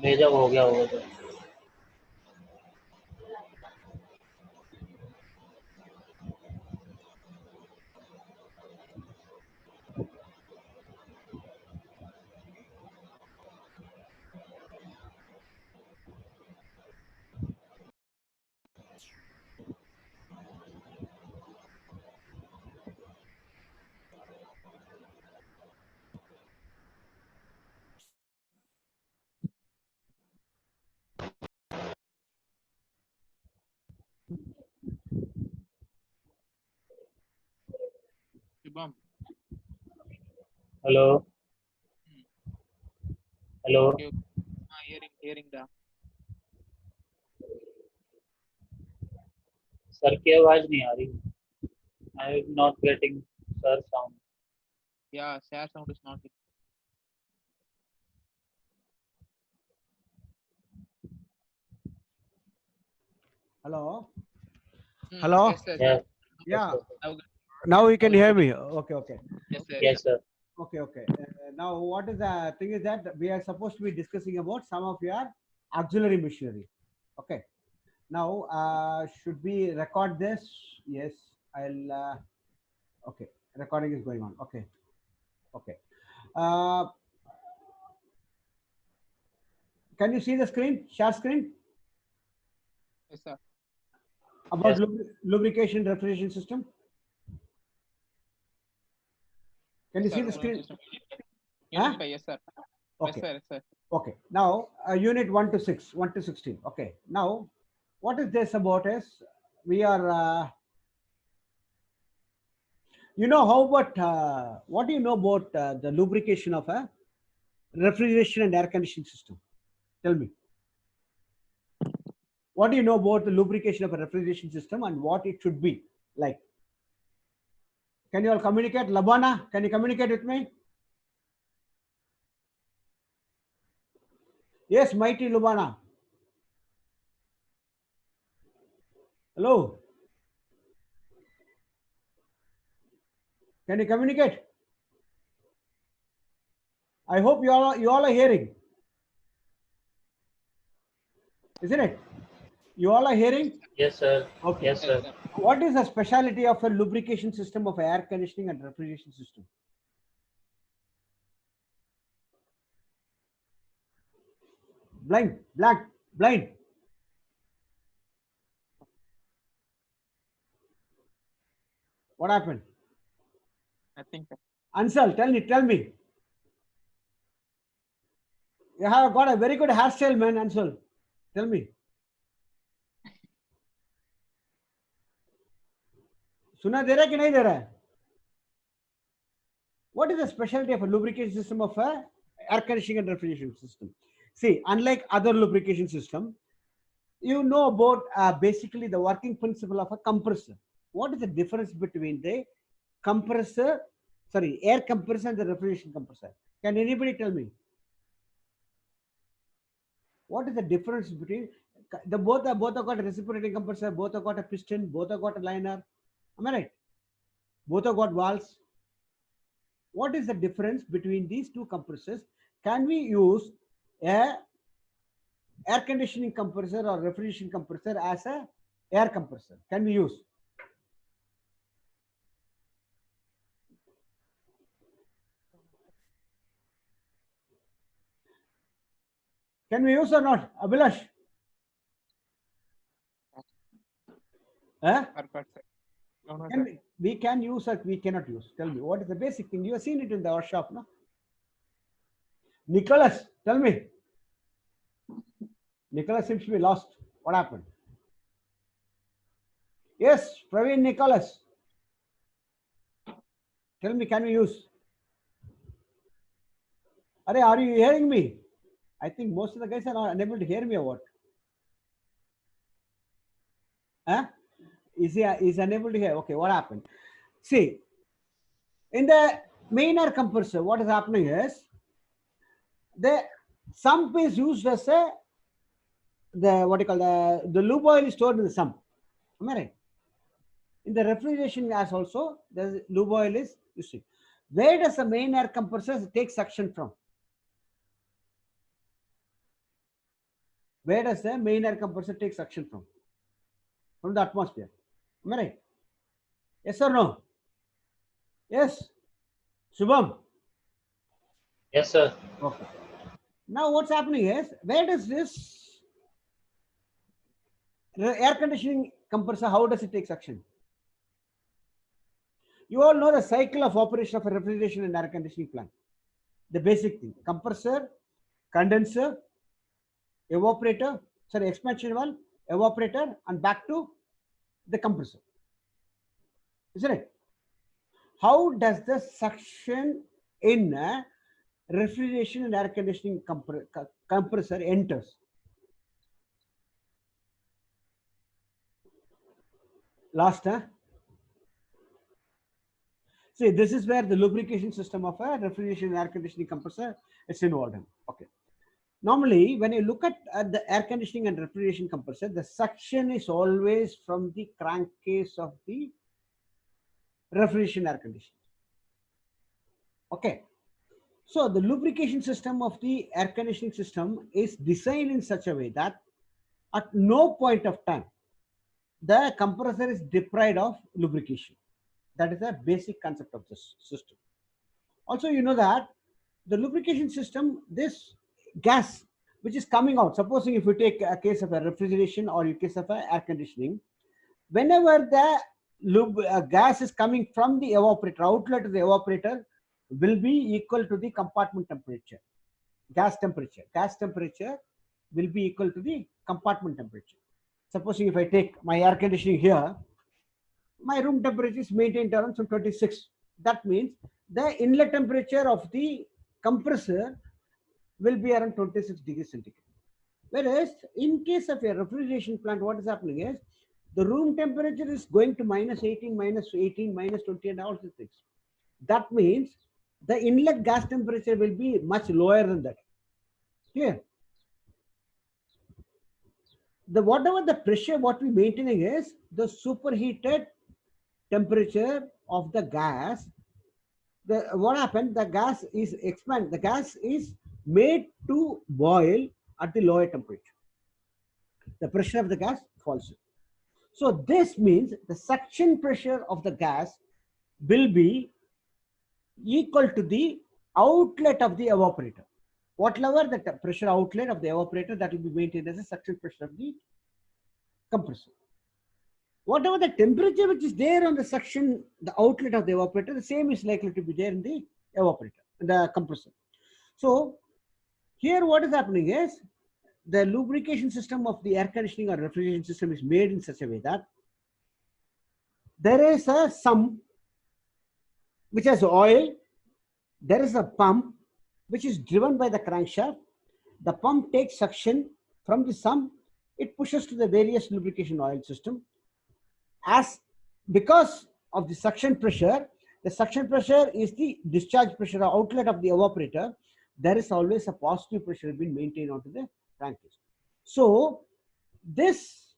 भेजा हो गया होगा तो। Shubham. Hello hello. Okay, okay. Hearing the. Sir की आवाज नहीं आ रही। I am not getting sir sound. Yeah, share sound is not. Hello. Hello. Yes, sir. Yes Yeah. Now, Now you can now hear good. me. Okay. Okay. Yes, sir. Yes sir. Okay. Okay. Now what is the thing is that we are supposed to be discussing about some of your auxiliary machinery. Okay. Now should we record this? Yes. I'll. Okay. Recording is going on. Okay. Okay. Uh, can you see the screen? Share screen Yes, sir. about Yes. lubrication refrigeration system. Can you Yes, see sir. the screen? Unit Huh? 5, yes, sir. Okay. Yes, sir. Yes, sir. Okay. Now unit 1 to 6, 1 to 16. Okay. Now what is this about is we are you know how about what do you know about the lubrication of a refrigeration and air conditioning system? Tell me. What do you know about the lubrication of a refrigeration system and what it should be like? Can you all communicate? Labana, can you communicate with me? Yes, mighty Lubana. Hello. Can you communicate? I hope you all are hearing. Isn't it? You all are hearing? Yes sir. Okay. Yes Yes, sir. sir. What is the speciality of a lubrication system of air conditioning and refrigeration system? Blind, blank, blind. What happened? I think, sir. Ansel, tell me. You have got a very good hairstyle, man, Ansel. Tell me. सुना दे रहा है कि नहीं दे रहा है? What is the specialty of a lubrication system of a air conditioning and refrigeration system? See, unlike other lubrication system, you know about basically the working principle of a compressor. What is the difference between the compressor, sorry, air compressor and the refrigeration compressor? Can anybody tell me? What is the difference between the both have got a reciprocating compressor, both have got a piston, both have got a liner. Am I right? Both have got valves. What is the difference between these two compressors? Can we use a air conditioning compressor or refrigeration compressor as a air compressor? Can we use? Can we use or not? Abhilash? Huh? Perfect, sir. No, no, Can sir. we can use or we cannot use? Tell me, what is the basic thing? You have seen it in the workshop, no? Nicholas, tell me. Nicholas seems to be lost. What happened? Yes, Praveen Nicholas. Tell me, can we use? Are you hearing me? I think most of the guys are not unable to hear me or what? Huh? is unable to hear. Okay, what happened? See, in the main air compressor, what is happening is the sump is used as a the what you call the lube oil is stored in the sump. Am I right? In the refrigeration gas also, the lube oil is used. Where does the main air compressor take suction from? Where does the main air compressor take suction from? From the atmosphere. Am I right? Yes or no? Yes. Shubham. Yes, sir. Okay. Now what's happening is, where does this air conditioning compressor, how does it take suction? You all know the cycle of operation of a refrigeration and air conditioning plant. The basic thing: compressor, condenser, evaporator, sorry, expansion valve, evaporator, and back to the compressor. Isn't it? How does the suction in a refrigeration and air conditioning compressor enters? Last, huh? See, this is where the lubrication system of a refrigeration and air conditioning compressor is involved in. Okay. Normally, when you look at the air conditioning and refrigeration compressor, the suction is always from the crankcase of the refrigeration air conditioning. Okay. So the lubrication system of the air conditioning system is designed in such a way that at no point of time the compressor is deprived of lubrication. That is the basic concept of this system. Also, you know that the lubrication system, this gas which is coming out, supposing if you take a case of a refrigeration or a case of a air conditioning, whenever the gas is coming from the evaporator, outlet of the evaporator will be equal to the compartment temperature. Gas temperature will be equal to the compartment temperature. Supposing if I take my air conditioning here, my room temperature is maintained around some 26. That means the inlet temperature of the compressor will be around 26 degrees centigrade. Whereas in case of a refrigeration plant, what is happening is the room temperature is going to minus 18, minus 18, minus 20 and all these things. That means the inlet gas temperature will be much lower than that. Clear? The whatever the pressure what we maintaining is the superheated temperature of the gas. What happened? The gas is expand. The gas is made to boil at the lower temperature. The pressure of the gas falls. So this means the suction pressure of the gas will be equal to the outlet of the evaporator. Whatever the pressure outlet of the evaporator, that will be maintained as a suction pressure of the compressor. Whatever the temperature which is there on the suction, the outlet of the evaporator, the same is likely to be there in the evaporator, the compressor. So here what is happening is the lubrication system of the air conditioning or refrigeration system is made in such a way that there is a sump which has oil, there is a pump which is driven by the crankshaft. The pump takes suction from the sump, it pushes to the various lubrication oil system. As because of the suction pressure is the discharge pressure or outlet of the evaporator, there is always a positive pressure being maintained onto the crankcase. So this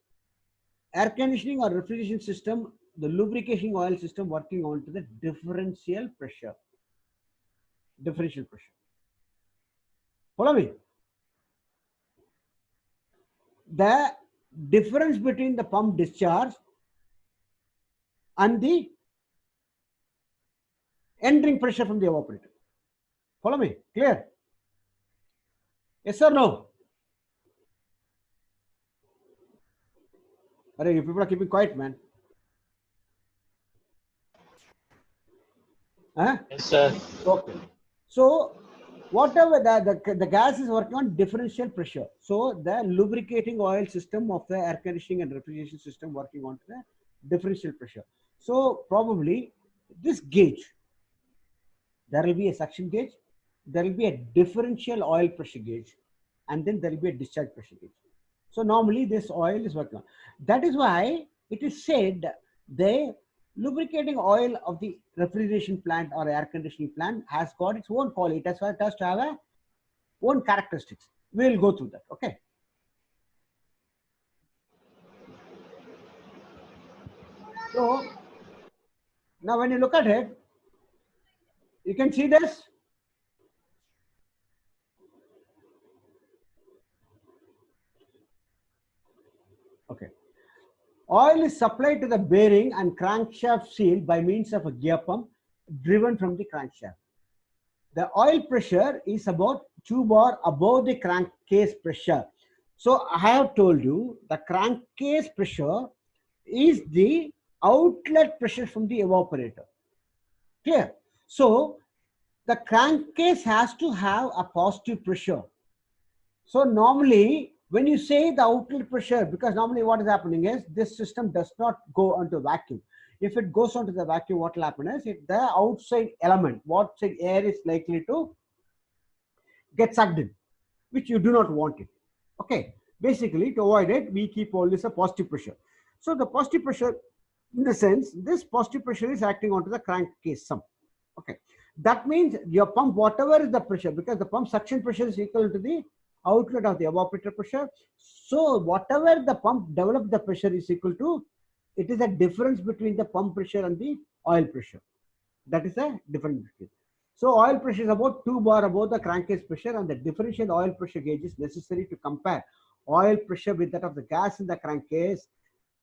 air conditioning or refrigeration system, the lubrication oil system working onto the differential pressure. Follow me? The difference between the pump discharge and the entering pressure from the evaporator. Follow me? Clear? Yes or no? You people are keeping quiet, man. Huh? Yes, sir. Okay. So whatever the gas is working on differential pressure. So the lubricating oil system of the air conditioning and refrigeration system working on the differential pressure. So probably this gauge, there will be a suction gauge, there will be a differential oil pressure gauge, and then there will be a discharge pressure gauge. So normally this oil is working on. That is why it is said the lubricating oil of the refrigeration plant or air conditioning plant has got its own quality. It has to have a own characteristics. We will go through that. Okay. So now when you look at it, you can see this. Okay. Oil is supplied to the bearing and crankshaft seal by means of a gear pump driven from the crankshaft. The oil pressure is about 2 bar above the crankcase pressure. So I have told you the crankcase pressure is the outlet pressure from the evaporator. Clear? So the crankcase has to have a positive pressure. So normally when you say the outlet pressure, because normally what is happening is this system does not go onto vacuum. If it goes onto the vacuum, what will happen is the outside element, outside air is likely to get sucked in, which you do not want it. Okay. Basically, to avoid it, we keep always a positive pressure. So the positive pressure, in the sense, this positive pressure is acting onto the crankcase sump. Okay. That means your pump, whatever is the pressure, because the pump suction pressure is equal to the outlet of the evaporator pressure. So whatever the pump developed the pressure is equal to, it is a difference between the pump pressure and the oil pressure. That is a difference between. So oil pressure is about 2 bar above the crankcase pressure, and the differential oil pressure gauge is necessary to compare oil pressure with that of the gas in the crankcase.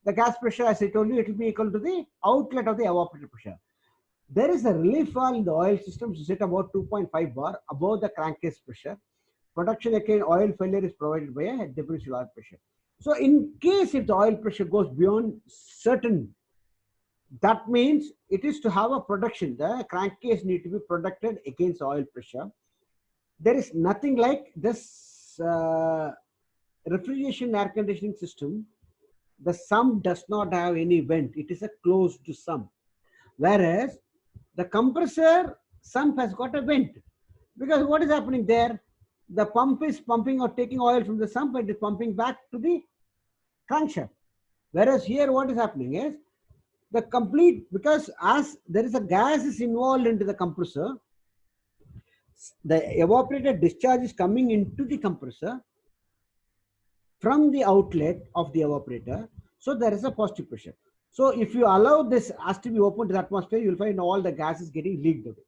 The gas pressure, as I told you, it will be equal to the outlet of the evaporator pressure. There is a relief valve in the oil system set about 2.5 bar above the crankcase pressure. Protection against oil failure is provided by a differential oil pressure. So in case if the oil pressure goes beyond certain, that means it is to have a protection. The crankcase need to be protected against oil pressure. There is nothing like this refrigeration air conditioning system. The sump does not have any vent. It is a closed sump. Whereas the compressor sump has got a vent. Because what is happening there? The pump is pumping or taking oil from the sump and it is pumping back to the crankshaft. Whereas here what is happening is the complete, because as there is a gas is involved into the compressor, the evaporator discharge is coming into the compressor from the outlet of the evaporator. So there is a positive pressure. So if you allow this as to be open to the atmosphere, you will find all the gases getting leaked away.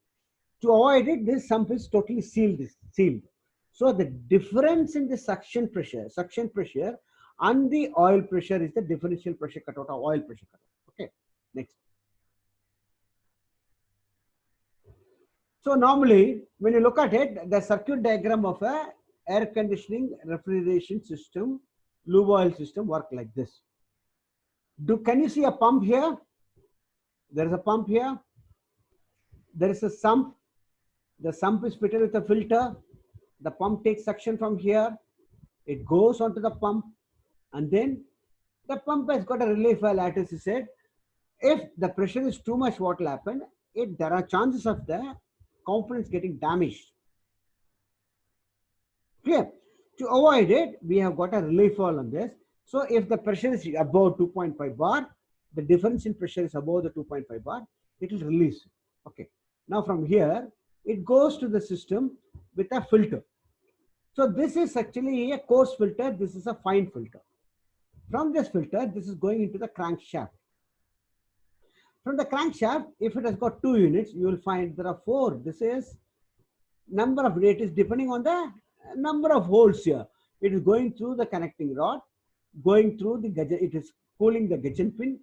To avoid it, this sump is totally sealed. So the difference in the suction pressure and the oil pressure is the differential pressure cutout or oil pressure cutout. Okay, next. So normally, when you look at it, the circuit diagram of a air conditioning refrigeration system, lube oil system work like this. Can you see a pump here? There is a pump here. There is a sump. The sump is fitted with a filter. The pump takes suction from here. It goes onto the pump. And then the pump has got a relief valve, as I said. If the pressure is too much, what will happen? There are chances of the components getting damaged. Clear? To avoid it, we have got a relief valve on this. So if the pressure is above 2.5 bar, the difference in pressure is above the 2.5 bar, it will release. Okay. Now from here, it goes to the system with a filter. So this is actually a coarse filter. This is a fine filter. From this filter, this is going into the crankshaft. From the crankshaft, if it has got 2 units, you will find there are 4. This is number of, it is depending on the number of holes here. It is going through the connecting rod, going through the gudgeon, it is cooling the gudgeon pin,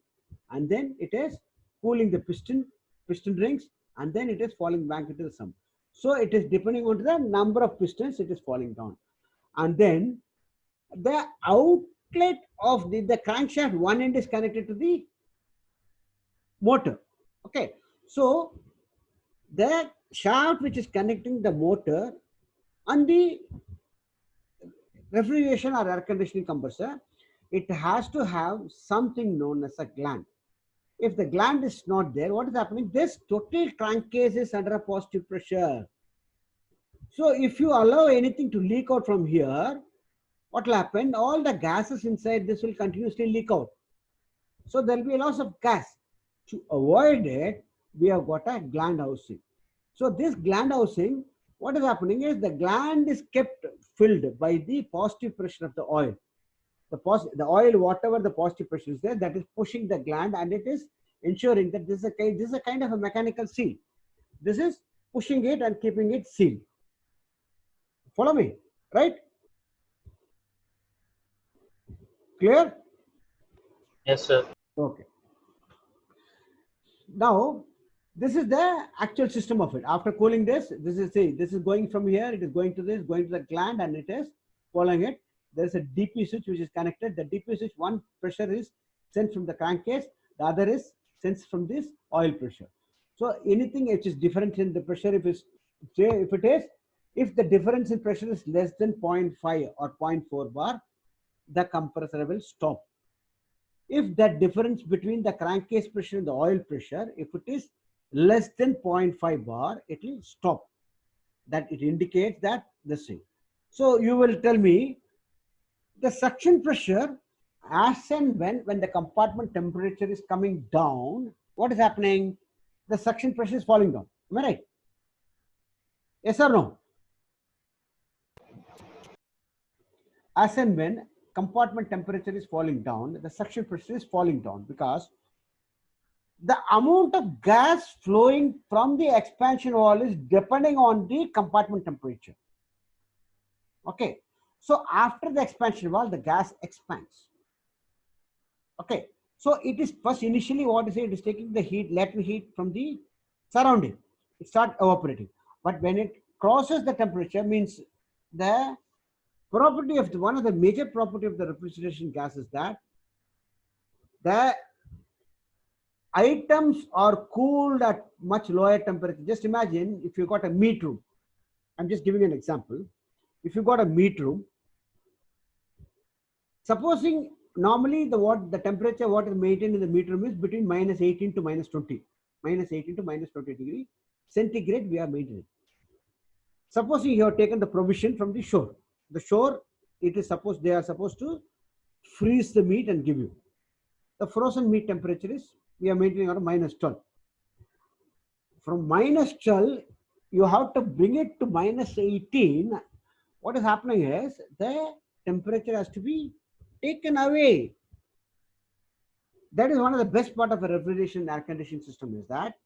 and then it is cooling the piston rings, and then it is falling back into the sump. So it is depending on the number of pistons, it is falling down. And then the outlet of the crankshaft, one end is connected to the motor. Okay. So the shaft which is connecting the motor and the refrigeration or air conditioning compressor, it has to have something known as a gland. If the gland is not there, what is happening? This total crankcase is under a positive pressure. So if you allow anything to leak out from here, what will happen? All the gases inside this will continuously leak out. So there will be a loss of gas. To avoid it, we have got a gland housing. So this gland housing, what is happening is the gland is kept filled by the positive pressure of the oil. The oil, whatever the positive pressure is there, that is pushing the gland, and it is ensuring that this is a kind of a mechanical seal. This is pushing it and keeping it sealed. Follow me, right? Clear? Yes, sir. Okay. Now, this is the actual system of it. After cooling this is going from here, it is going to this, going to the gland, and it is following it. There is a DP switch which is connected. The DP switch, one pressure is sent from the crankcase, the other is sent from this oil pressure. So anything which is different in the pressure, if the difference in pressure is less than 0.5 or 0.4 bar, the compressor will stop. If that difference between the crankcase pressure and the oil pressure, if it is less than 0.5 bar, it will stop. That it indicates that this thing. So you will tell me the suction pressure, as and when the compartment temperature is coming down, what is happening? The suction pressure is falling down. Am I right? Yes or no? As and when compartment temperature is falling down, the suction pressure is falling down, because the amount of gas flowing from the expansion wall is depending on the compartment temperature. Okay. So after the expansion wall, the gas expands. Okay. So it is first initially what is it is taking the heat, latent heat from the surrounding. It starts evaporating. But when it crosses the temperature, means the property of one of the major property of the refrigeration gas is that the items are cooled at much lower temperature. Just imagine if you got a meat room. I'm just giving an example. If you got a meat room, supposing normally the temperature what is maintained in the meat room is between -18 to -20, -18 to -20 degree centigrade we are maintaining. Supposing you have taken the provision from the shore. The shore, it is supposed they are supposed to freeze the meat and give you. The frozen meat temperature is we are maintaining around -12. From -12, you have to bring it to -18. What is happening is the temperature has to be taken away. That is one of the best part of a refrigeration air conditioning system, is that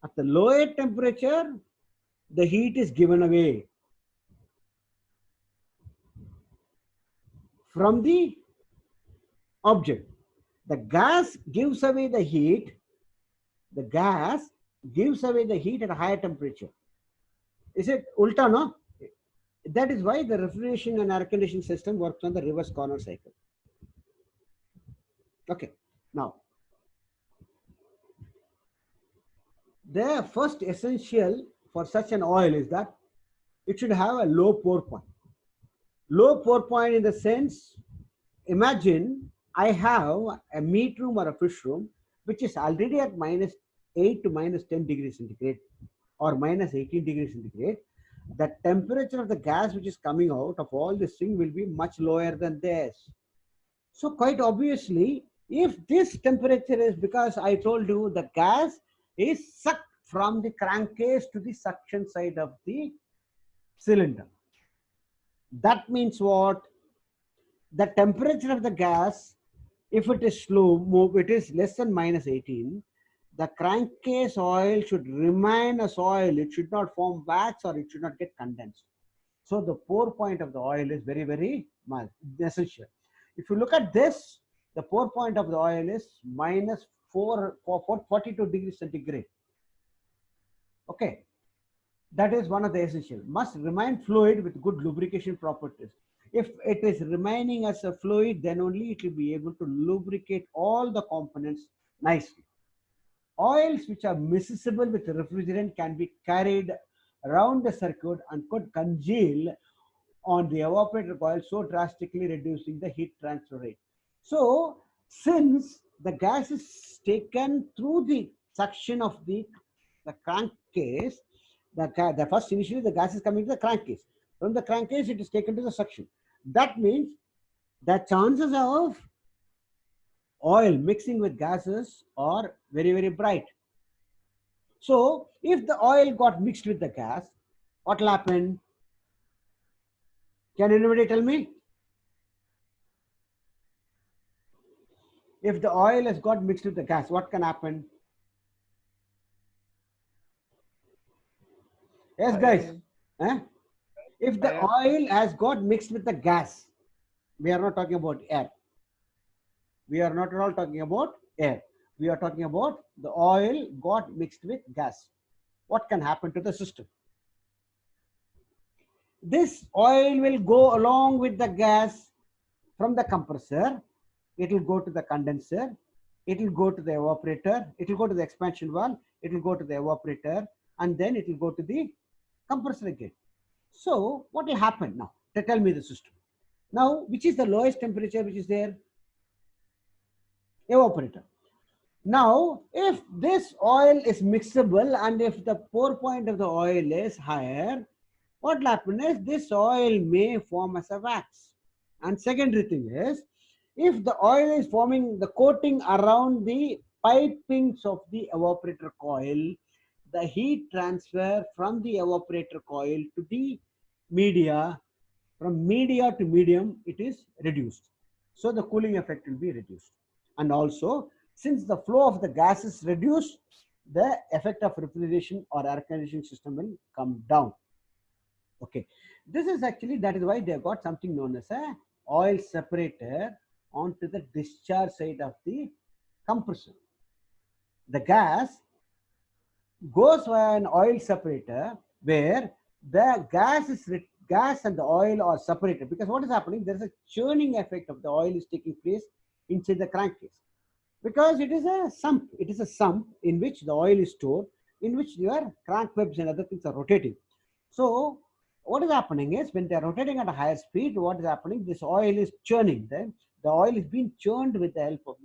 at the lower temperature, the heat is given away from the object. The gas gives away the heat. The gas gives away the heat at a higher temperature. Is it ulta, no? That is why the refrigeration and air conditioning system works on the reverse corner cycle. Okay. Now, the first essential for such an oil is that it should have a low pour point. Low pour point in the sense, imagine I have a meat room or a fish room which is already at -8 to -10 degrees centigrade or -18 degrees centigrade. The temperature of the gas which is coming out of all this thing will be much lower than this. So quite obviously, if this temperature is, because I told you the gas is sucked from the crankcase to the suction side of the cylinder. That means what? The temperature of the gas, if it is slow move, it is less than -18. The crankcase oil should remain as oil. It should not form wax or it should not get condensed. So the pour point of the oil is very, very essential. If you look at this, the pour point of the oil is -42 degrees centigrade. Okay. That is one of the essential. Must remain fluid with good lubrication properties. If it is remaining as a fluid, then only it will be able to lubricate all the components nicely. Oils which are miscible with refrigerant can be carried around the circuit and could congeal on the evaporator coil, so drastically reducing the heat transfer rate. So, since the gas is taken through the suction of the crankcase, the first initially the gas is coming to the crankcase. From the crankcase, it is taken to the suction. That means the chances of oil mixing with gases are very, very bright. So if the oil got mixed with the gas, what will happen? Can anybody tell me? If the oil has got mixed with the gas, what can happen? Yes, guys. Fire. Eh? If the Fire. oil has got mixed with the gas, we are not talking about air. We are not at all talking about air. We are talking about the oil got mixed with gas. What can happen to the system? This oil will go along with the gas from the compressor. It will go to the condenser. It will go to the evaporator. It will go to the expansion valve. It will go to the evaporator, and then it will go to the compressor again. So what will happen now? Tell me the system. Now, which is the lowest temperature which is there? Evaporator. Now, if this oil is mixable and if the pour point of the oil is higher, what will happen is this oil may form as a wax. And secondary thing is, if the oil is forming the coating around the pipings of the evaporator coil, the heat transfer from the evaporator coil to the media, from media to medium, it is reduced. So the cooling effect will be reduced. And also, since the flow of the gas is reduced, the effect of refrigeration or air conditioning system will come down. Okay, this is actually, that is why they have got something known as a oil separator onto the discharge side of the compressor. The gas goes via an oil separator where the gas and the oil are separated, because what is happening, there is a churning effect of the oil is taking place inside the crankcase, because it is a sump. It is a sump in which the oil is stored, in which your crank webs and other things are rotating. So what is happening is, when they are rotating at a higher speed, what is happening, this oil is churning. The oil is being churned with the help of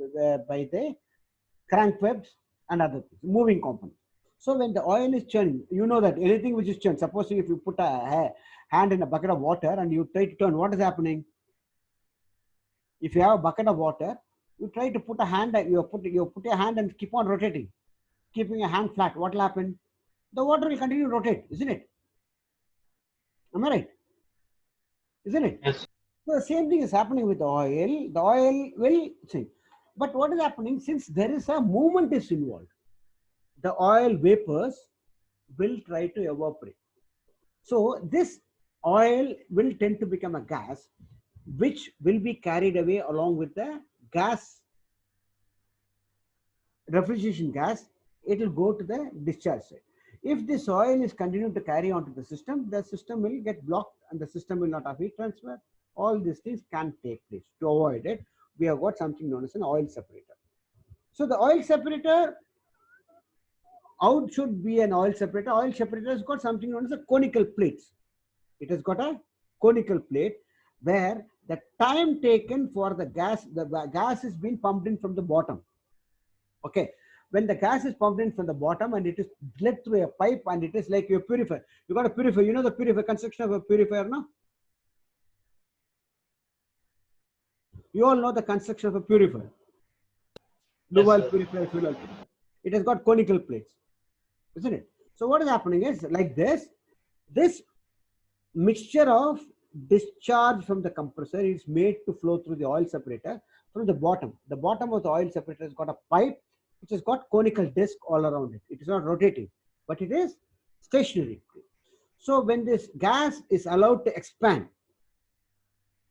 by the crank webs and other things, moving components. So when the oil is churning, you know that anything which is churned, supposing if you put a hand in a bucket of water and you try to turn, what is happening? If you have a bucket of water, you try to put a hand, you put your hand and keep on rotating, keeping your hand flat. What will happen? The water will continue to rotate, isn't it? Am I right? Isn't it? Yes. So the same thing is happening with the oil. The oil will sink. But what is happening, since there is a movement is involved, the oil vapors will try to evaporate. So this oil will tend to become a gas, which will be carried away along with the gas, refrigeration gas. It will go to the discharge side. If this oil is continuing to carry on to the system will get blocked and the system will not have heat transfer. All these things can take place. To avoid it, we have got something known as an oil separator. So the oil separator, how should be an oil separator? Oil separator has got something known as a conical plates. It has got a conical plate where the time taken for the gas is being pumped in from the bottom. Okay, when the gas is pumped in from the bottom and it is led through a pipe and it is like your purifier. You got a purifier. You know the purifier, construction of a purifier, no? You all know the construction of a purifier. Blue oil purifier, fuel oil purifier. It has got conical plates, isn't it? So what is happening is, like this mixture of discharge from the compressor is made to flow through the oil separator from the bottom. The bottom of the oil separator has got a pipe which has got conical disc all around it. It is not rotating, but it is stationary. So when this gas is allowed to expand,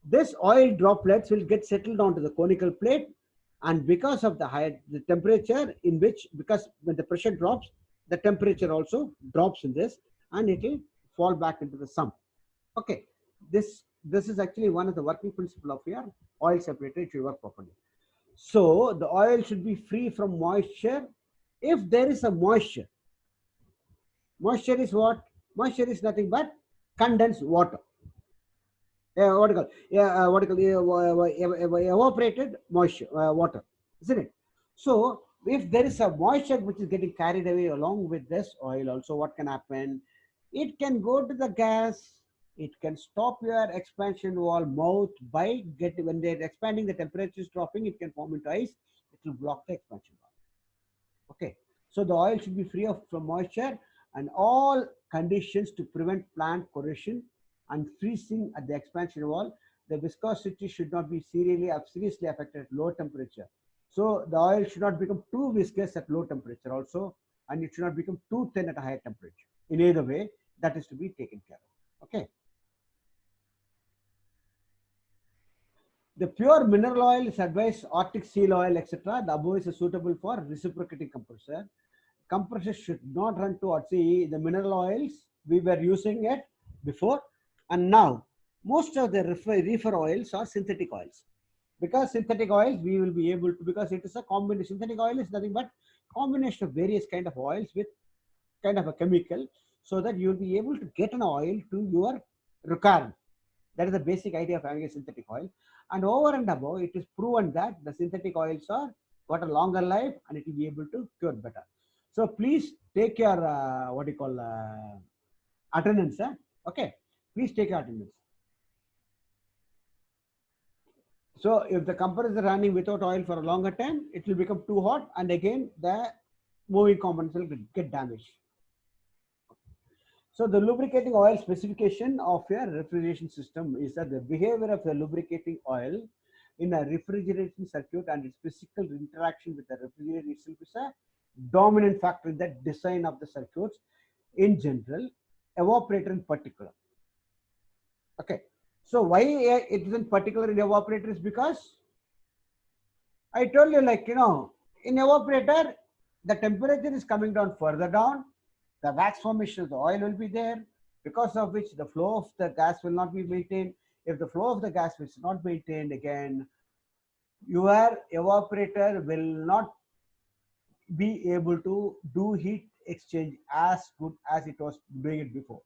this oil droplets will get settled onto the conical plate, and because of the temperature in which, because when the pressure drops, the temperature also drops in this, and it will fall back into the sump. Okay, this is actually one of the working principle of your oil separator. It should work properly. So the oil should be free from moisture. If there is a moisture is what? Moisture is nothing but condensed water. Evaporated moisture, water, isn't it? So if there is a moisture which is getting carried away along with this oil also, what can happen? It can go to the gas. It can stop your expansion valve mouth by when they're expanding, the temperature is dropping, it can form into ice. will block the expansion valve. Okay, so the oil should be free of from moisture and all conditions to prevent plant corrosion and freezing at the expansion wall. The viscosity should not be seriously affected at low temperature. So the oil should not become too viscous at low temperature also, and it should not become too thin at a higher temperature. In either way, that is to be taken care of. Okay. The pure mineral oil is advised, Arctic seal oil, etc. The above is suitable for reciprocating compressor. Compressors should not run to see the mineral oils we were using it before, and now most of the reefer oils are synthetic oils. Because synthetic oils we will be able to, because it is a combination. Synthetic oil is nothing but combination of various kind of oils with kind of a chemical, so that you will be able to get an oil to your requirement. That is the basic idea of having a synthetic oil. And over and above, it is proven that the synthetic oils are got a longer life and it will be able to cure better. So please take your what do you call attendance. Okay, please take your attendance. So if the compressor is running without oil for a longer time, it will become too hot, and again the moving components will get damaged. So the lubricating oil specification of your refrigeration system is that the behavior of the lubricating oil in a refrigeration circuit and its physical interaction with the refrigerator itself is a dominant factor in the design of the circuits in general, evaporator in particular. Okay, so why it isn't particular in evaporator is because I told you, like, in evaporator, the temperature is coming down further down, the wax formation of the oil will be there, because of which the flow of the gas will not be maintained. If the flow of the gas is not maintained, again, your evaporator will not be able to do heat exchange as good as it was doing it before.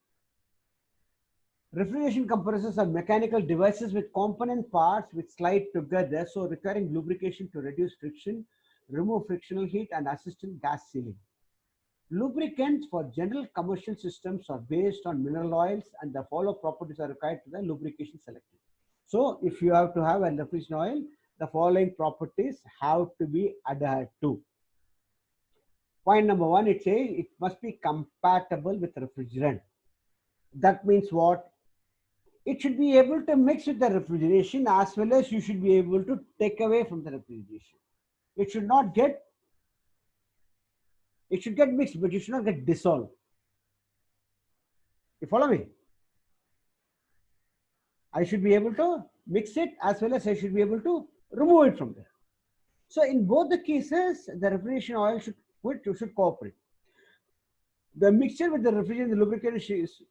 Refrigeration compressors are mechanical devices with component parts which slide together, so requiring lubrication to reduce friction, remove frictional heat, and assist in gas sealing. Lubricants for general commercial systems are based on mineral oils, and the following properties are required to the lubrication selected. So if you have to have a refrigeration oil, the following properties have to be adhered to. Point number one, it says it must be compatible with refrigerant. That means what? It should be able to mix with the refrigeration, as well as you should be able to take away from the refrigeration. It should not get, it should get mixed, but it should not get dissolved. You follow me? I should be able to mix it, as well as I should be able to remove it from there. So in both the cases, the refrigeration oil should cooperate. The mixture with the refrigerant, the lubricant is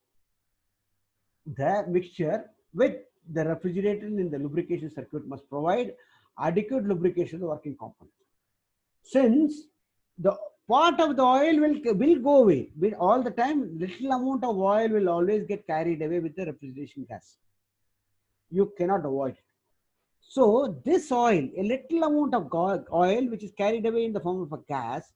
the mixture with the refrigerant in the lubrication circuit must provide adequate lubrication to the working component. Since the part of the oil will go away, all the time, little amount of oil will always get carried away with the refrigeration gas. You cannot avoid it. So this oil, a little amount of oil which is carried away in the form of a gas,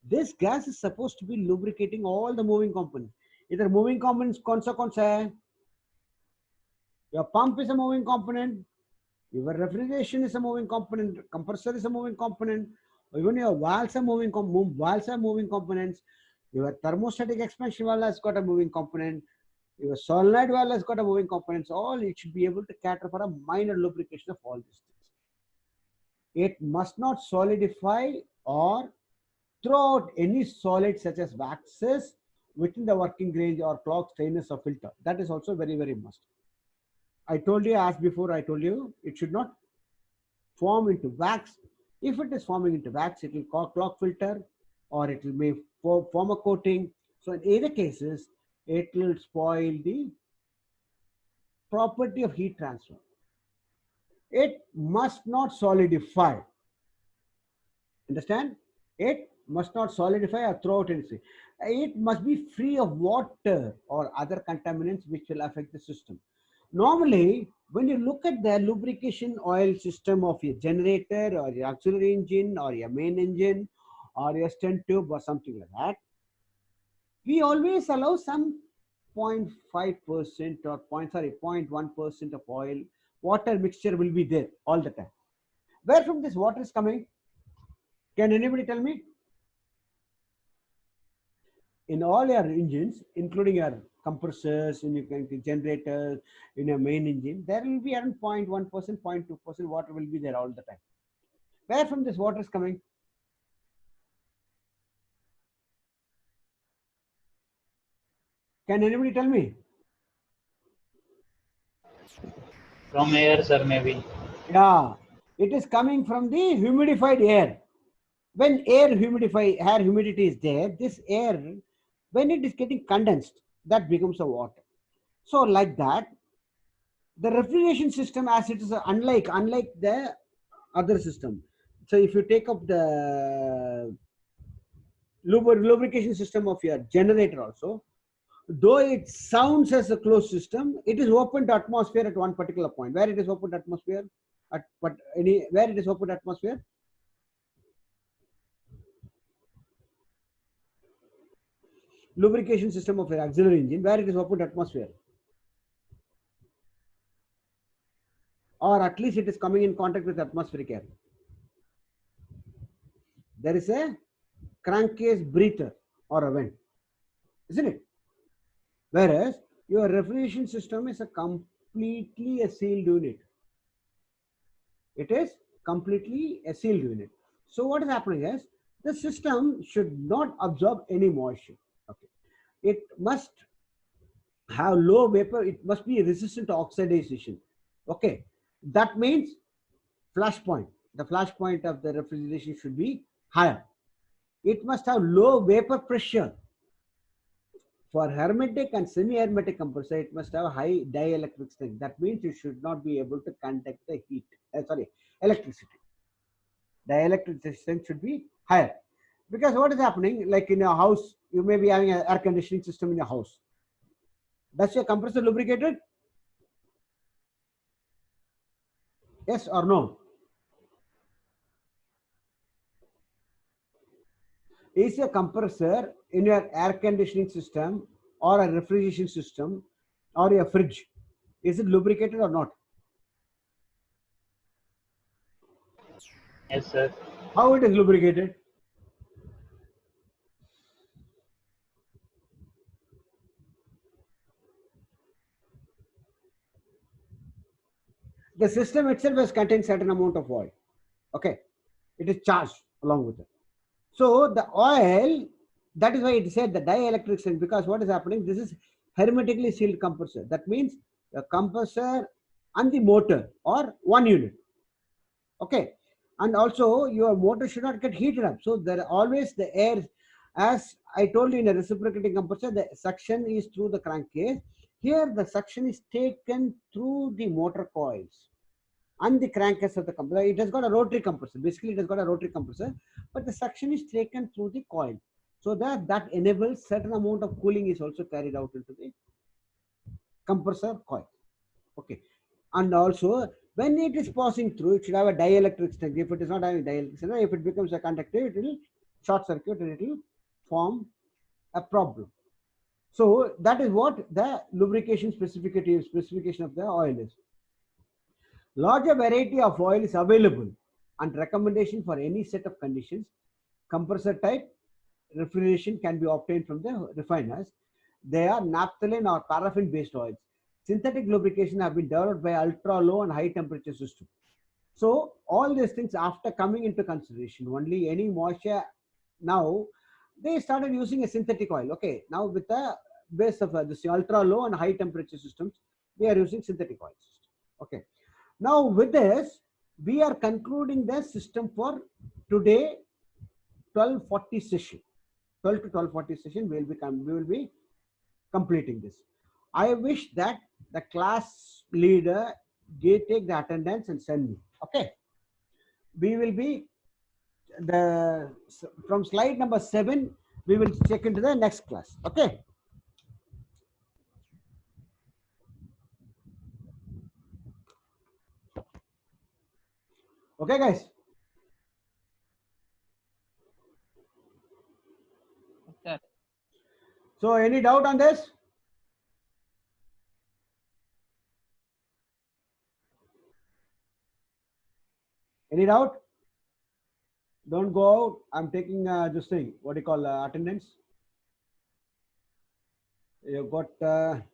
this gas is supposed to be lubricating all the moving components. Either moving components, कौन सा? Your pump is a moving component, your refrigeration is a moving component, compressor is a moving component, even your valves are moving components, your thermostatic expansion valve has got a moving component, your solenoid valve has got a moving components. All it should be able to cater for a minor lubrication of all these things. It must not solidify or throw out any solid such as waxes within the working range or clog, strainers, or filter. That is also very, very must. I told you, as before I told you, it should not form into wax. If it is forming into wax, it will clog filter, or it will may form a coating. So in either cases, it will spoil the property of heat transfer. It must not solidify. Understand? It must not solidify or throw out anything. It must be free of water or other contaminants which will affect the system. Normally, when you look at the lubrication oil system of your generator or your auxiliary engine or your main engine or your stent tube or something like that, we always allow some 0.5% or 0.1% of oil, water mixture will be there all the time. Where from this water is coming? Can anybody tell me? In all your engines, including your compressors, in your generators, in your main engine, there will be around 0.1%, 0.2% water will be there all the time. Where from this water is coming? Can anybody tell me? From air, sir, maybe. Yeah, it is coming from the humidified air. When air humidity is there, this air, when it is getting condensed, that becomes a water. So like that, the refrigeration system, as it is unlike the other system. So if you take up the lubrication system of your generator also, though it sounds as a closed system, it is open to atmosphere at one particular point. Where it is open to atmosphere? Where it is open to atmosphere? Lubrication system of your auxiliary engine, where it is open to atmosphere, or at least it is coming in contact with atmospheric air. There is a crankcase breather or a vent, isn't it? Whereas your refrigeration system is a completely a sealed unit. It is completely a sealed unit. So what is happening is the system should not absorb any moisture. Okay. It must have low vapor. It must be resistant to oxidation. Okay. That means flash point. The flash point of the refrigeration should be higher. It must have low vapor pressure. For hermetic and semi-hermetic compressor, it must have high dielectric strength. That means you should not be able to conduct the heat. Electricity. Dielectric strength should be higher. Because what is happening, like in your house, you may be having an air conditioning system in your house. Does your compressor lubricated? Yes or no? Is a compressor in your air conditioning system or a refrigeration system or a fridge, is it lubricated or not? Yes, sir. How it is lubricated? The system itself has contained certain amount of oil. Okay, it is charged along with it. So the oil, that is why it said the dielectric strength, because what is happening? This is hermetically sealed compressor. That means the compressor and the motor are one unit. Okay, and also your motor should not get heated up. So there are always the air, as I told you in a reciprocating compressor, the suction is through the crankcase. Here the suction is taken through the motor coils and the crankcase of the compressor. It has got a rotary compressor. Basically, it has got a rotary compressor, but the suction is taken through the coil. So that enables certain amount of cooling is also carried out into the compressor coil. Okay. And also, when it is passing through, it should have a dielectric strength. If it is not having dielectric strength, if it becomes a conductor, it will short circuit and it will form a problem. So that is what the lubrication specification of the oil is. Larger variety of oil is available and recommendation for any set of conditions. Compressor type refrigeration can be obtained from the refiners. They are naphthalene or paraffin based oils. Synthetic lubrication have been developed by ultra low and high temperature system. So all these things after coming into consideration, only any moisture, now they started using a synthetic oil. Okay, now with the base of this ultra low and high temperature systems, we are using synthetic oil system. Okay, now with this, we are concluding the system for today 12:40 session. 12 to 12:40 session, we will be completing this. I wish that the class leader take the attendance and send me. Okay. We will be from slide number 7, we will check into the next class. Okay. Okay, guys. Yes, sir. So any doubt on this? Any doubt? Don't go out. I'm taking this thing. What do you call attendance? You got